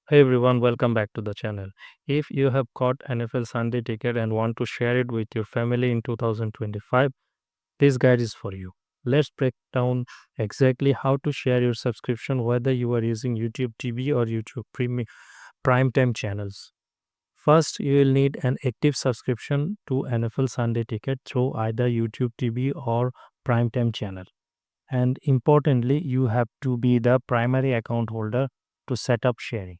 Hey everyone, welcome back to the channel. If you have caught NFL Sunday ticket and want to share it with your family in 2025, this guide is for you. Let's break down exactly how to share your subscription whether you are using YouTube TV or YouTube Prime Time channels. First, you will need an active subscription to NFL Sunday ticket through either YouTube TV or Prime Time channel. And importantly, you have to be the primary account holder to set up sharing.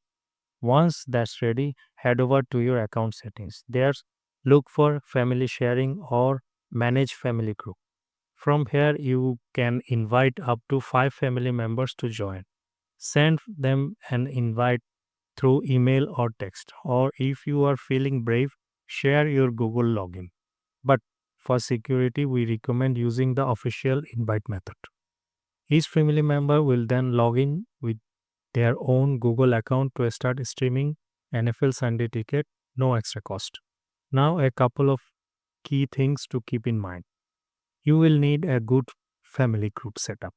Once that's ready, head over to your account settings. There's look for family sharing or manage family group. From here, you can invite up to 5 family members to join. Send them an invite through email or text. Or if you are feeling brave, share your Google login. But for security, we recommend using the official invite method. Each family member will then log in with their own Google account to start streaming NFL Sunday ticket, no extra cost. Now, a couple of key things to keep in mind. You will need a good family group setup.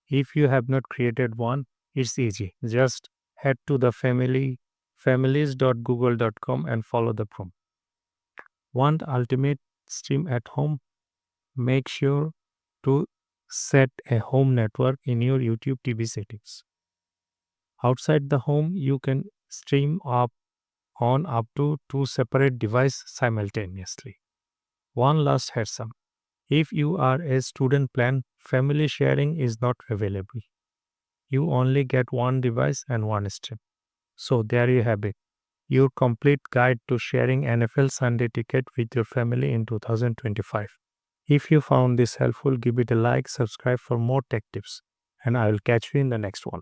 If you have not created one, it's easy. Just head to the families.google.com and follow the prompt. Want ultimate stream at home? Make sure to set a home network in your YouTube TV settings. Outside the home, you can stream up on up to two separate devices simultaneously. One last heads up. If you are a student plan, family sharing is not available. You only get one device and one stream. So there you have it. Your complete guide to sharing NFL Sunday ticket with your family in 2025. If you found this helpful, give it a like, subscribe for more tech tips, and I will catch you in the next one.